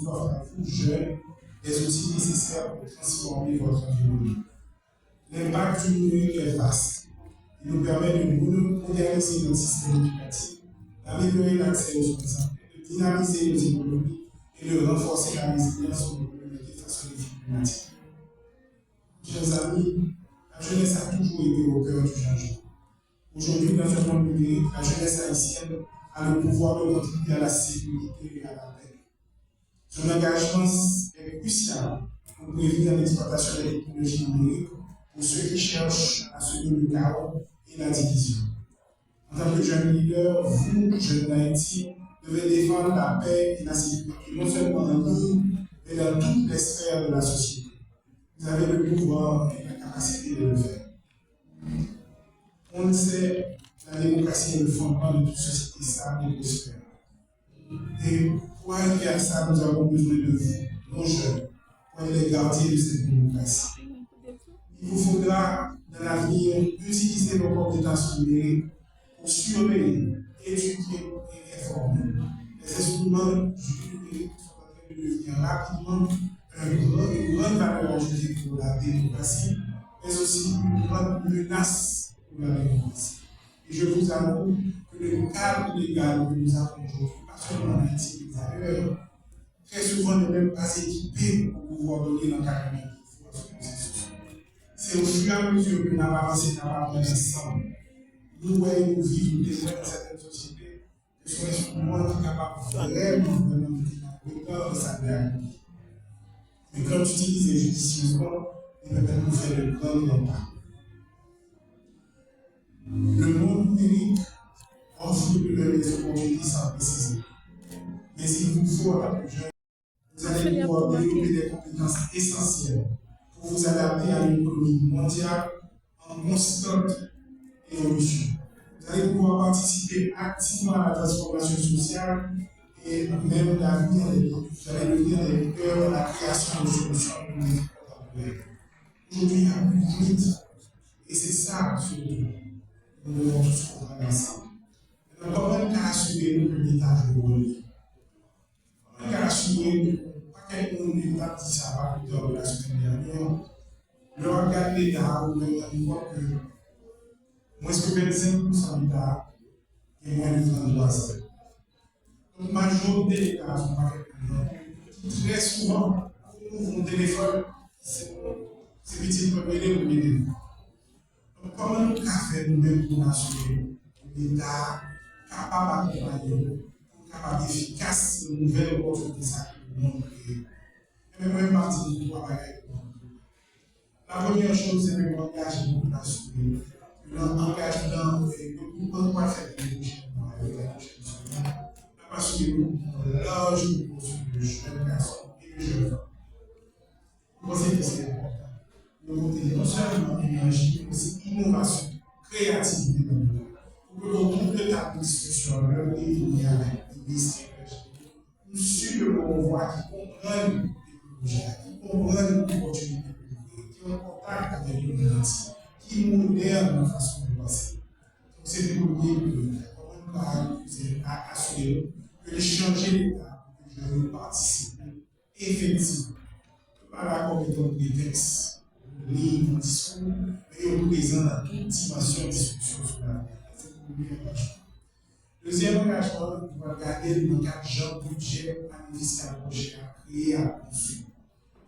à vous, jeunes, des outils nécessaires pour transformer votre environnement. L'impact du numérique est vaste. Il nous permet de moderniser notre système éducatif, d'améliorer l'accès aux soins de santé, de dynamiser nos économies et de renforcer la résilience de nos communautés face aux défis climatiques. Chers amis, la jeunesse a toujours été au cœur du changement. Aujourd'hui, dans ce monde numérique, la jeunesse haïtienne a le pouvoir de contribuer à la sécurité et à la paix. Son engagement est crucial pour prévenir l'exploitation des technologies numériques pour ceux qui cherchent à semer le chaos et la division. En tant que jeune leader, vous, jeunes d'Haïti, devez défendre la paix et la sécurité, non seulement en ligne, mais dans toutes les sphères de la société. Vous avez le pouvoir et la capacité de le faire. On le sait, la démocratie est le fondement de toute société stable et prospère. Et pour arriver à ça, nous avons besoin de vous, nos jeunes, pour être les gardiens de cette démocratie. Il vous faudra, dans l'avenir, utiliser vos compétences numériques pour surveiller, étudier et informer. Les instruments du numérique sont en train de devenir rapidement une grande valeur ajoutée pour la démocratie, mais aussi une grande menace pour la démocratie. Et je vous avoue que le cadre légal que nous avons aujourd'hui, pas seulement en Haïti, mais ailleurs, très souvent n'est même pas équipé pour pouvoir donner l'encadrement qu'il faut à ce processus. C'est au fur et à mesure que nous avons avancé ensemble, nous voyons nous vivre des dans certaines sociétés, que ce sont des instruments qui sont capables vraiment de dans sa réalité. Mais quand tu utilises judicieusement, il va nous faire de grands pas. Le monde numérique offre des opportunités sans préciser. Mais s'il vous faut, en tant que jeune, vous allez pouvoir développer des compétences essentielles pour vous adapter à une économie mondiale en constante évolution. Vous allez pouvoir participer activement à la transformation sociale et même l'avenir des peuples. Vous allez devenir des leaders dans la création de solutions numériques contemporaines. Aujourd'hui, il y a beaucoup de vite. Et c'est ça, surtout. Nous devons tous comprendre ensemble. Mais comment nous assurer que l'État joue le rôle? Comment assurer que pas quelqu'un l'État dit ça va plus tard de la semaine dernière, le regard de l'État ou le voit que moins que 25% de l'État est moins de 33 ans. Donc, la majorité des États sont pas quelqu'un. Très souvent, mon téléphone, c'est petit pour m'aider ou m'aider. Donc, comment nous faire nous-mêmes pour assurer l'État capable d'accompagner, capable efficace de nouvelles opportunités que nous avons créées. Et même partie de trois bagages. La première chose, c'est que l'engagement pour assurer l'engagement et le gouvernement va faire les prochaines mois avec les prochaines semaines. Parce que nous avons une large proportion de jeunes garçons et de jeunes femmes. Vous pensez que c'est important de monter non seulement l'énergie, mais aussi innovation, créativité dans le monde. Pour que l'on trouve le tas de discussions, le pays avec les ministres, nous suivons le voie qui comprennent les projets, qui comprennent les opportunités, qui ont contact avec le monde entier, qui modernent la façon de penser. Donc c'est le premier comment nous assurer que changer l'État, que je veux participer effectivement, par la compétence des textes, livres, discours, mais présent dans toute dimension de discussion sur la vie. C'est le premier engagement. Deuxième engagement, nous allons garder le engagement budget à l'investissement projet à créer, à construire.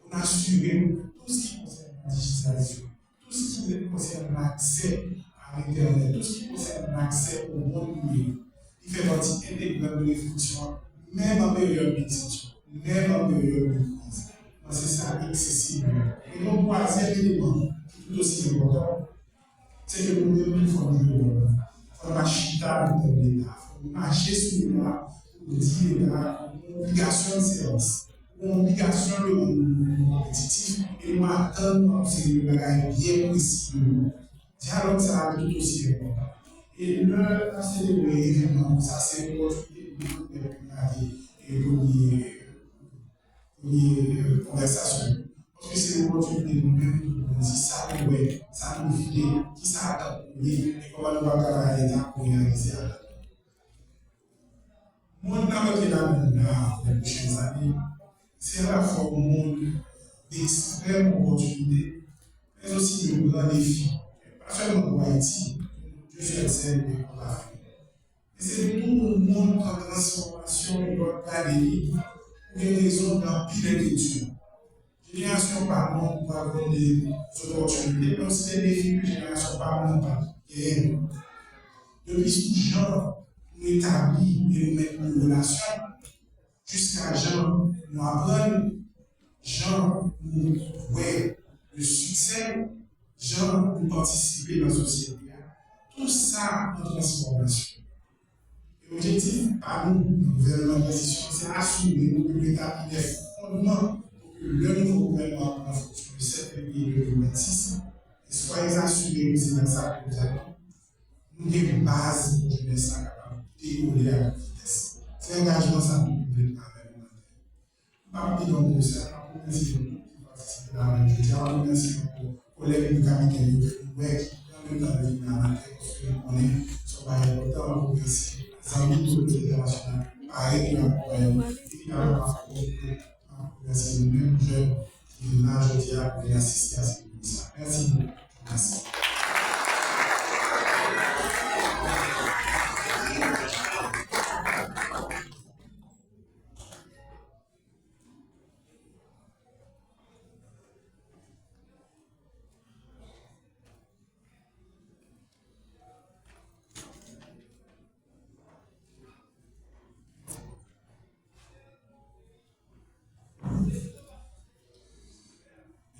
Pour assurer que tout ce qui concerne la digitalisation, tout ce qui concerne l'accès à l'Internet, tout ce qui concerne l'accès au monde numérique, il fait partie intégrante de réflexion, même en période d'exception, même en période de crise. C'est ça, accessible. Et mon troisième élément, qui est tout aussi important, c'est que nous devons former le monde. Il faut marcher dans l'État, il faut marcher sur l'État, pour dire l'État, une obligation de service, une obligation de compétitif, et nous attendons le bagage bien précis de nous. Dialogue, ça va tout aussi important. Et le célébrer événement, ça c'est une opportunité pour une conversation. Parce que c'est une opportunité de nous-mêmes de dire ça nous est, ça nous fait, qui ça attend pour nous, et comment nous allons travailler pour réaliser ça. Moi, je vais dans les prochaines années, c'est à la fois un monde d'extrême opportunité, mais aussi de grands défis. Pas seulement pour Haïti, Dieu fait celle pour l'Afrique. Et c'est tout le monde en transformation de notre académie pour des raisons d'un pile d'études. Génération par monde pour avoir des opportunités, mais aussi des défis que génération par monde pas. Depuis ce genre, nous établissons et nous mettons en relation jusqu'à Jean nous apprendre, Jean nous voit le succès, Jean nous participer dans la société. Tout ça en transformation. Et l'objectif, par nous, le gouvernement de transition, c'est assumer que l'État a des fondements pour que le nouveau gouvernement en fonction de 7 février 2026 soit assuré que c'est dans ça que nous allons. Nous avons une base pour que nous soyons capables de décoller à la vitesse. C'est l'engagement ça nous complètement avec nous. Parmi nos conseils, on remercie nous qui participent dans la journée. On remercie nos collègues de Camille qui en même temps de venir à la tête parce que nous connaissons ce qui est important. On remercie les amis de l'autorité internationale, pareil que l'accompagnement. Évidemment, on remercie les mêmes jeunes qui sont là aujourd'hui pour venir assister à cette émission. Merci beaucoup. Merci.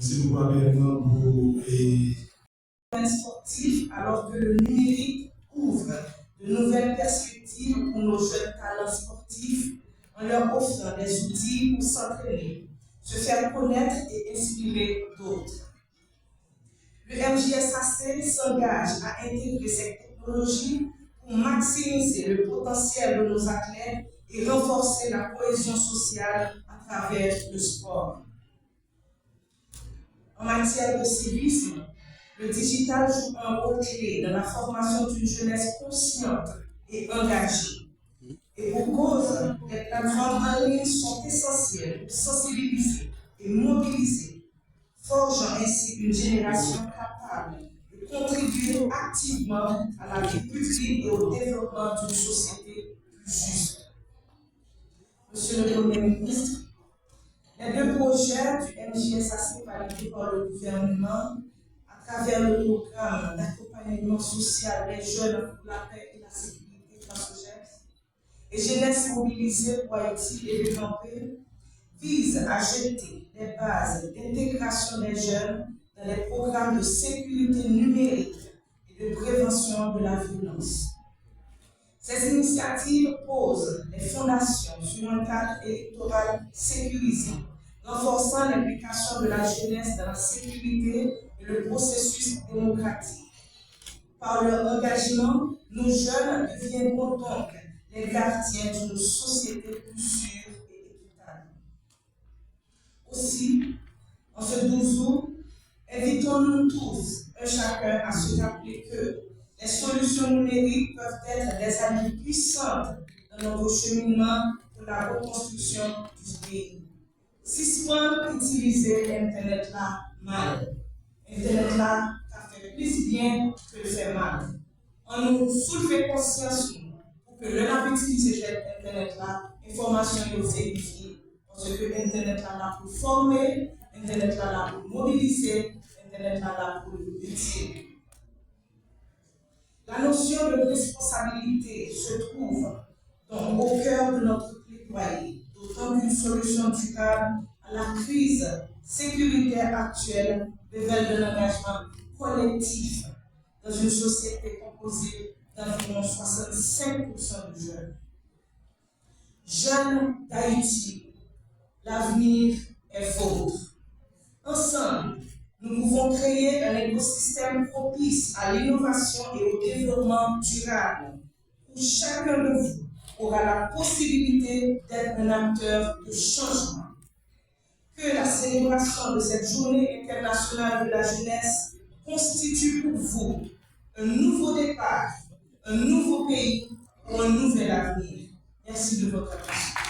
Merci beaucoup pour sportif, alors que le numérique ouvre de nouvelles perspectives pour nos jeunes talents sportifs en leur offrant des outils pour s'entraîner, se faire connaître et inspirer d'autres. Le MJSAC s'engage à intégrer cette technologie pour maximiser le potentiel de nos athlètes et renforcer la cohésion sociale à travers le sport. En matière de civisme, le digital joue un rôle clé dans la formation d'une jeunesse consciente et engagée. Et pour cause, les plateformes en ligne sont essentielles pour sensibiliser et mobiliser, forgeant ainsi une génération capable de contribuer activement à la vie publique et au développement d'une société plus juste. Monsieur le Premier ministre, les deux projets du MJSAC validés par le gouvernement à travers le programme d'accompagnement social des jeunes pour la paix et la sécurité transgènes et jeunesse mobilisée pour Haïti et développer visent à jeter les bases d'intégration des jeunes dans les programmes de sécurité numérique et de prévention de la violence. Ces initiatives posent les fondations sur un cadre électoral sécurisé, renforçant l'implication de la jeunesse dans la sécurité et le processus démocratique. Par leur engagement, nos jeunes deviendront donc les gardiens d'une société plus sûre et équitable. Aussi, en ce 12 août, invitons-nous tous, un chacun, à se rappeler que les solutions numériques peuvent être des alliés puissantes dans notre cheminement pour la reconstruction du pays. Si souvent utiliser Internet là mal, Internet là, ça fait plus bien que le fait mal. On nous soulève conscience pour que l'on utilise Internet là, information est vérifiée, parce que Internet là pour former, Internet là pour mobiliser, Internet là pour utiliser. La notion de responsabilité se trouve donc au cœur de notre plaidoyer, d'autant qu'une solution durable à la crise sécuritaire actuelle révèle de l'engagement collectif dans une société composée d'environ 65% de jeunes. Jeunes d'Haïti, l'avenir est vôtre. Ensemble, nous pouvons créer un écosystème propice à l'innovation et au développement durable, où chacun de vous aura la possibilité d'être un acteur de changement. Que la célébration de cette journée internationale de la jeunesse constitue pour vous un nouveau départ, un nouveau pays ou un nouvel avenir. Merci de votre attention.